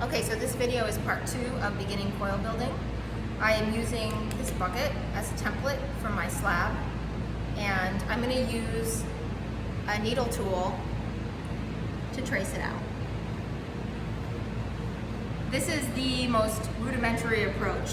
Okay, so this video is part 2 of beginning coil building. I am using this bucket as a template for my slab, and I'm going to use a needle tool to trace it out. This is the most rudimentary approach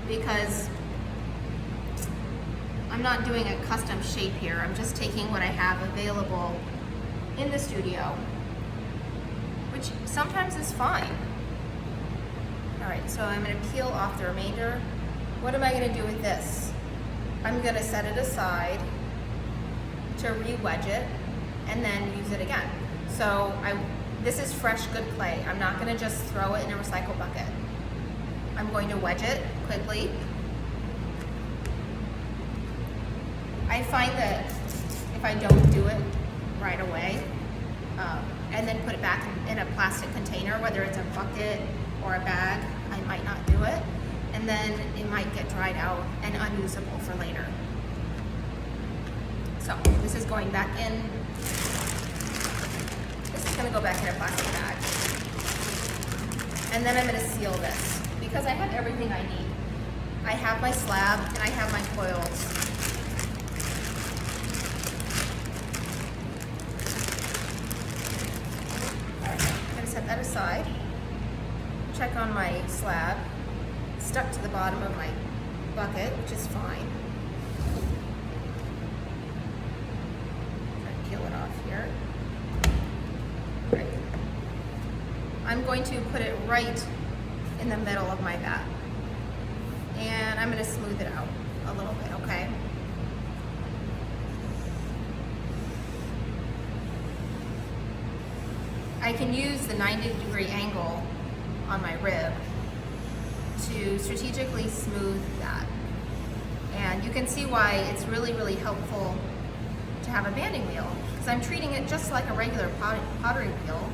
because I'm not doing a custom shape here. I'm just taking what I have available in the studio, which sometimes is fine. All right, so I'm going to peel off the remainder. What am I going to do with this? I'm going to set it aside to re-wedge it and then use it again. So this is fresh, good clay. I'm not going to just throw it in a recycle bucket. I'm going to wedge it quickly. I find that if I don't do it right away, and then put it back in a plastic container, whether it's a bucket or a bag, I might not do it, and then it might get dried out and unusable for later. So this is going back in. This is going to go back in a plastic bag, and then I'm going to seal this because I have everything I need. I have my slab and I have my coils. Set that aside, check on my slab, stuck to the bottom of my bucket, which is fine. Try to peel it off here. Right. I'm going to put it right in the middle of my vat, and I'm going to smooth it out a little bit, okay? I can use the 90-degree angle on my rib to strategically smooth that. And you can see why it's really, really helpful to have a banding wheel, because I'm treating it just like a regular pottery wheel.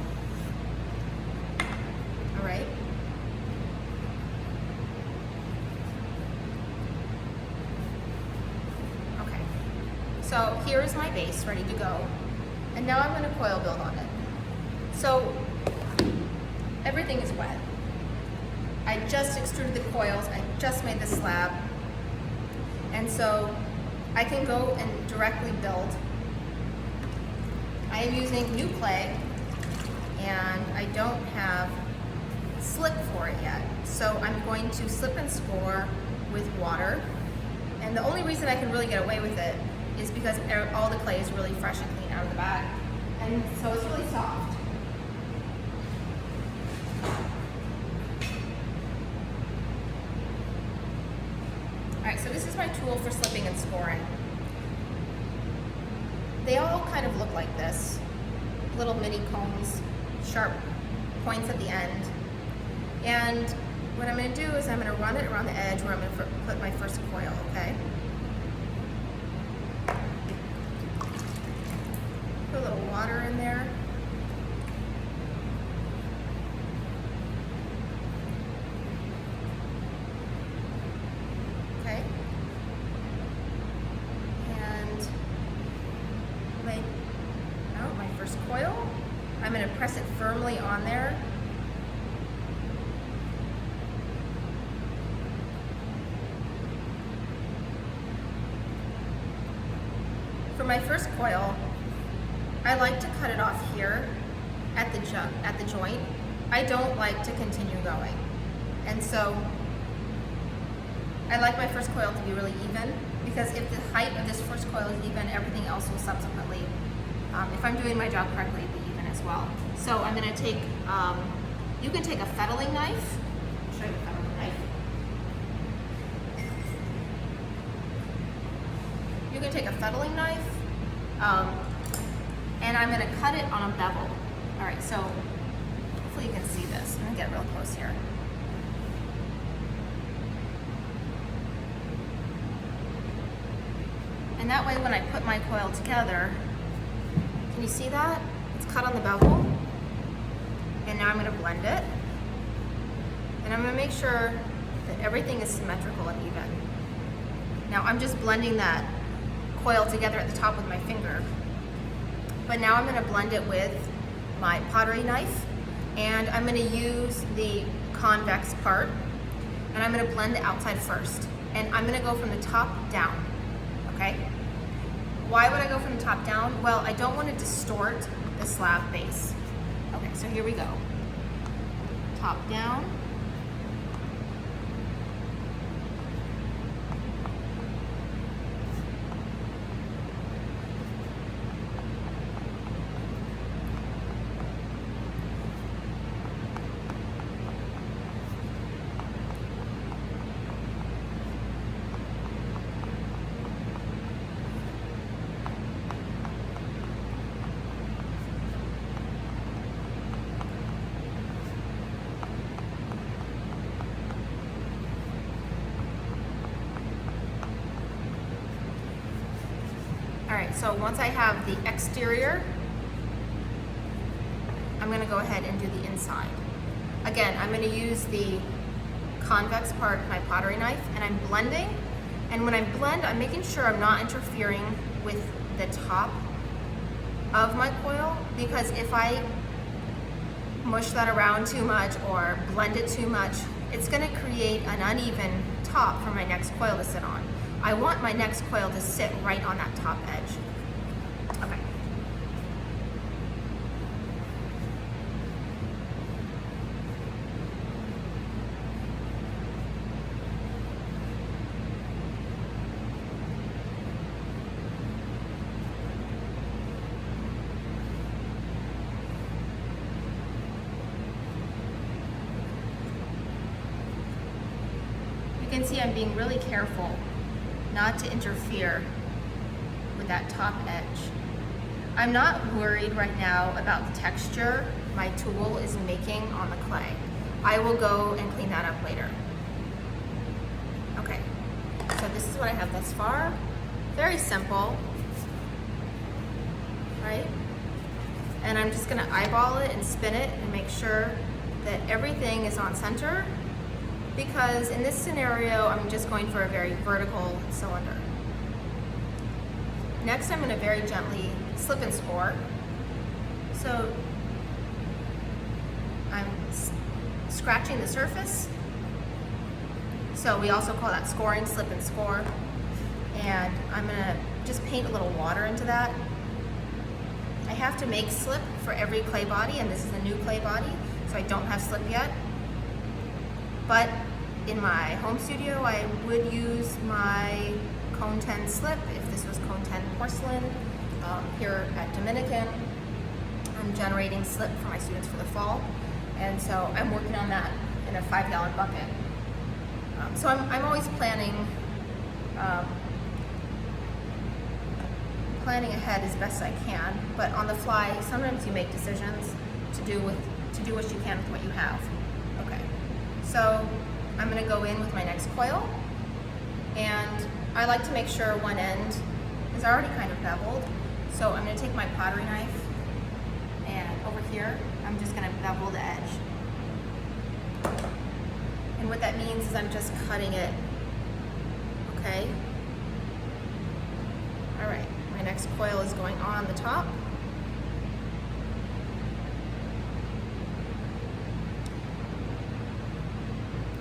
All right. Okay. So here is my base ready to go. And now I'm going to coil build on it. So everything is wet. I just extruded the coils, I just made the slab. And so I can go and directly build. I am using new clay and I don't have slip for it yet. So I'm going to slip and score with water. And the only reason I can really get away with it is because all the clay is really fresh and clean out of the bag. And so it's really soft. Alright, so this is my tool for slipping and scoring. They all kind of look like this. Little mini cones, sharp points at the end. And what I'm going to do is I'm going to run it around the edge where I'm going to put my first coil, okay? Put a little water in there. Okay. And lay out my first coil. I'm going to press it firmly on there. For my first coil, I like to cut it off here at the joint. I don't like to continue going. And so I like my first coil to be really even, because if the height of this first coil is even, everything else will subsequently, if I'm doing my job correctly, be even as well. So I'm going to take, you can take a fettling knife. I'll show you a fettling knife. You can take a fettling knife, and I'm going to cut it on a bevel. All right, so hopefully you can see this. I'm going to get real close here. And that way when I put my coil together, can you see that? It's cut on the bevel. And now I'm going to blend it. And I'm going to make sure that everything is symmetrical and even. Now I'm just blending that coil together at the top with my finger. But now I'm going to blend it with my pottery knife, and I'm gonna use the convex part, and I'm gonna blend the outside first. And I'm gonna go from the top down, okay? Why would I go from the top down? Well, I don't wanna distort the slab base. Okay, so here we go. Top down. All right, so once I have the exterior, I'm gonna go ahead and do the inside. Again, I'm gonna use the convex part of my pottery knife, and I'm blending. And when I blend, I'm making sure I'm not interfering with the top of my coil, because if I mush that around too much or blend it too much, it's gonna create an uneven top for my next coil to sit on. I want my next coil to sit right on that top edge. Okay. You can see I'm being really careful not to interfere with that top edge. I'm not worried right now about the texture my tool is making on the clay. I will go and clean that up later. Okay, so this is what I have thus far. Very simple, right? And I'm just gonna eyeball it and spin it and make sure that everything is on center, because in this scenario, I'm just going for a very vertical cylinder. Next, I'm gonna very gently slip and score. So I'm scratching the surface. So we also call that scoring, slip and score. And I'm gonna just paint a little water into that. I have to make slip for every clay body, and this is a new clay body, so I don't have slip yet. But in my home studio, I would use my cone 10 slip if this was cone 10 porcelain. Here at Dominican, I'm generating slip for my students for the fall, and so I'm working on that in a 5-gallon bucket. So I'm always planning ahead as best I can, but on the fly, sometimes you make decisions to do what you can with what you have. Okay, so I'm gonna go in with my next coil, and I like to make sure one end is already kind of beveled. So I'm gonna take my pottery knife, and over here, I'm just gonna bevel the edge. And what that means is I'm just cutting it, okay? All right, my next coil is going on the top.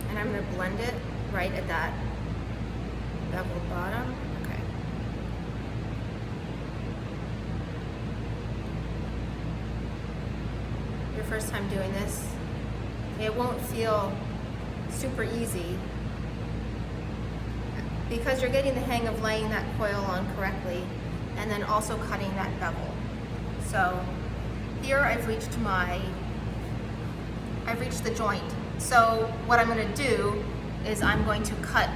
And I'm gonna blend it right at that beveled bottom. Okay. Your first time doing this, it won't feel super easy because you're getting the hang of laying that coil on correctly and then also cutting that bevel. So here I've reached the joint. So what I'm gonna do is I'm going to cut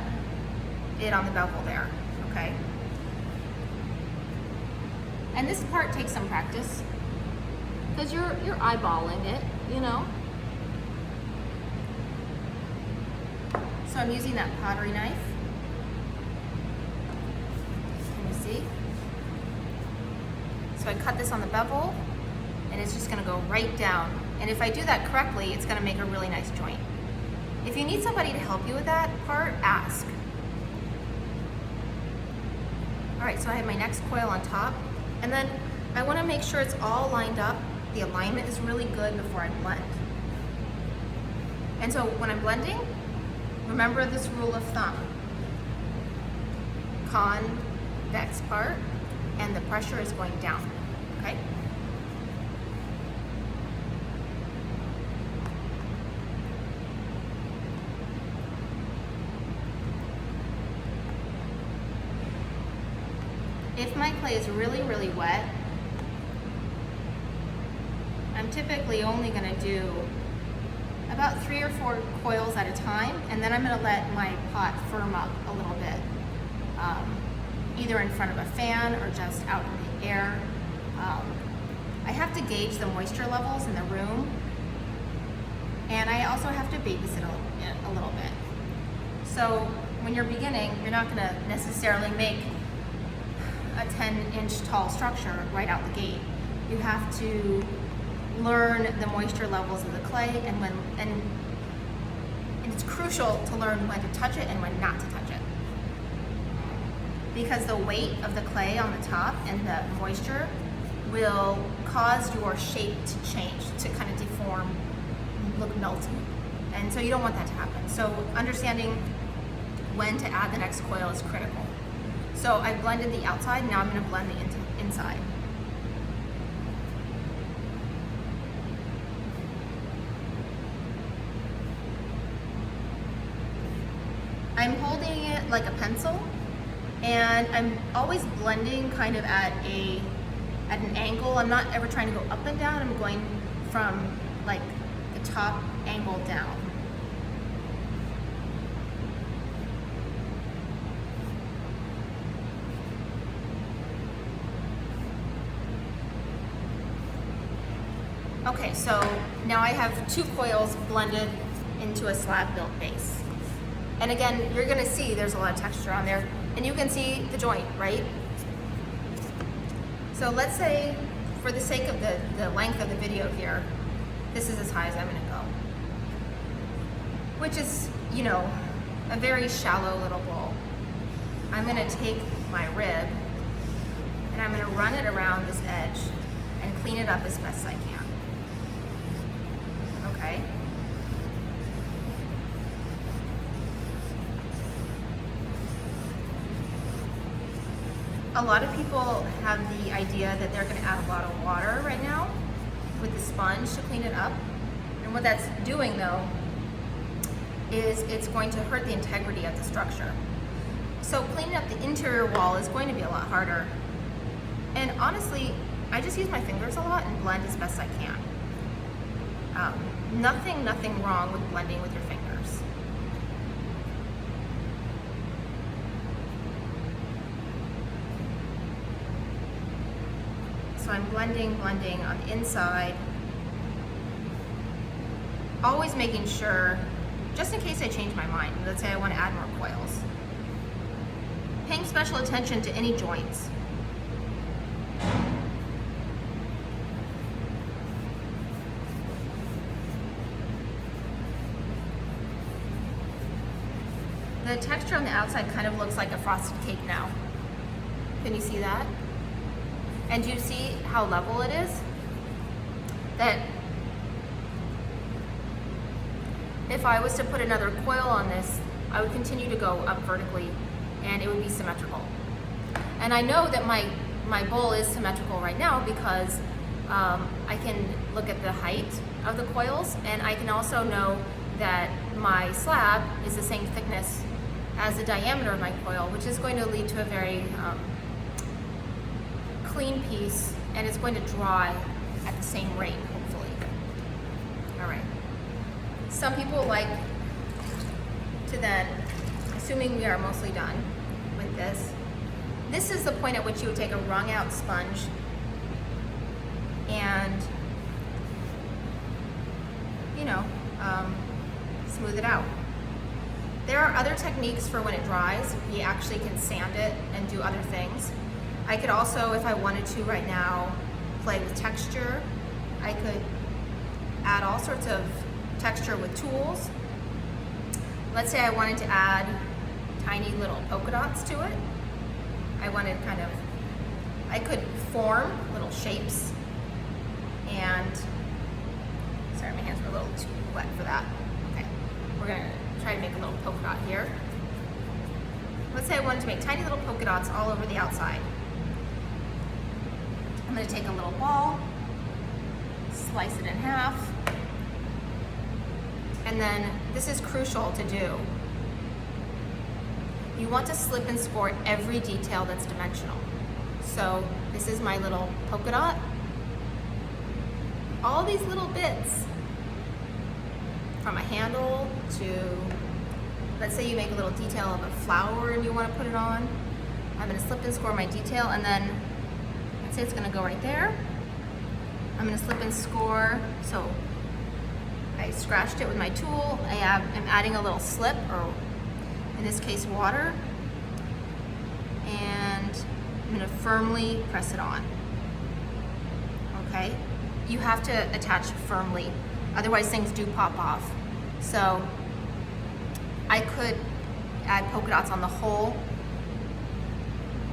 it on the bevel there, okay? And this part takes some practice because you're eyeballing it, you know? So I'm using that pottery knife. Can you see? So I cut this on the bevel, and it's just gonna go right down. And if I do that correctly, it's gonna make a really nice joint. If you need somebody to help you with that part, ask. All right, so I have my next coil on top, and then I wanna make sure it's all lined up, the alignment is really good before I blend. And so when I'm blending, remember this rule of thumb. Convex part, and the pressure is going down, okay? If my clay is really, really wet, I'm typically only gonna do about 3 or 4 coils at a time, and then I'm gonna let my pot firm up a little bit, either in front of a fan or just out in the air. I have to gauge the moisture levels in the room, and I also have to babysit a little bit. So when you're beginning, you're not gonna necessarily make a 10-inch tall structure right out the gate. You have to learn the moisture levels of the clay, and it's crucial to learn when to touch it and when not to touch it. Because the weight of the clay on the top and the moisture will cause your shape to change, to kind of deform, look melty. And so you don't want that to happen. So understanding when to add the next coil is critical. So I blended the outside, now I'm gonna blend the inside. I'm holding it like a pencil, and I'm always blending kind of at an angle. I'm not ever trying to go up and down, I'm going from like the top angle down. Okay, so now I have 2 coils blended into a slab built base. And again, you're gonna see there's a lot of texture on there, and you can see the joint, right? So let's say, for the sake of the length of the video here, this is as high as I'm gonna go. Which is, you know, a very shallow little bowl. I'm gonna take my rib, and I'm gonna run it around this edge and clean it up as best I can. Okay? A lot of people have the idea that they're gonna add a lot of water right now with the sponge to clean it up. And what that's doing though, is it's going to hurt the integrity of the structure. So cleaning up the interior wall is going to be a lot harder. And honestly, I just use my fingers a lot and blend as best I can. Nothing wrong with blending with your fingers. So I'm blending on the inside, always making sure, just in case I change my mind, let's say I want to add more coils, paying special attention to any joints. The texture on the outside kind of looks like a frosted cake now. Can you see that? And do you see how level it is? That if I was to put another coil on this, I would continue to go up vertically and it would be symmetrical. And I know that my bowl is symmetrical right now because I can look at the height of the coils, and I can also know that my slab is the same thickness as the diameter of my coil, which is going to lead to a very clean piece, and it's going to dry at the same rate, hopefully. All right. Some people like to then, assuming we are mostly done with this is the point at which you would take a wrung out sponge and, you know, smooth it out. There are other techniques for when it dries. We actually can sand it and do other things. I could also, if I wanted to right now, play with texture. I could add all sorts of texture with tools. Let's say I wanted to add tiny little polka dots to it. I could form little shapes, and, sorry, my hands were a little too wet for that. Okay. we're gonna try to make a little polka dot here. Let's say I wanted to make tiny little polka dots all over the outside. I'm gonna take a little ball, slice it in half, and then this is crucial to do. You want to slip and score every detail that's dimensional. So this is my little polka dot. All these little bits, from a handle to, let's say you make a little detail of a flower and you want to put it on. I'm going to slip and score my detail, and then let's say it's going to go right there. I'm going to slip and score. So I scratched it with my tool. I'm adding a little slip, or in this case water, and I'm going to firmly press it on. Okay? You have to attach firmly, otherwise things do pop off. So I could add polka dots on the whole.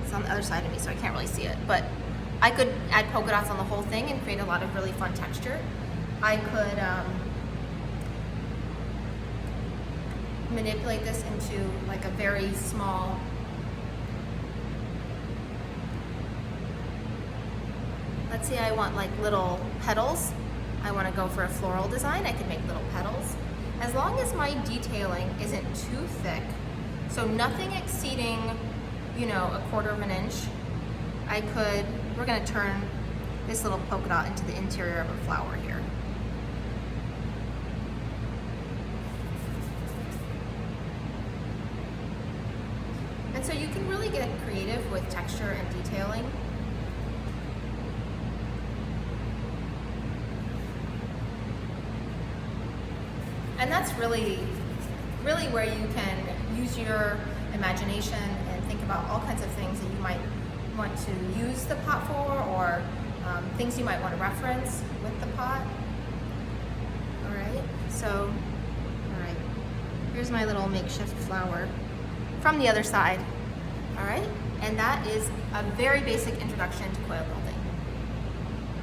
It's on the other side of me, so I can't really see it, but I could add polka dots on the whole thing and create a lot of really fun texture. I could manipulate this into like a very small, let's say I want like little petals. I want to go for a floral design. I could make little petals. As long as my detailing isn't too thick, so nothing exceeding, you know, 1/4 of an inch, we're going to turn this little polka dot into the interior of a flower here. And so you can really get creative with texture and detailing. And that's really where you can use your imagination and think about all kinds of things that you might want to use the pot for, or things you might want to reference with the pot. All right, so, all right, here's my little makeshift flower from the other side. All right, and that is a very basic introduction to coil building.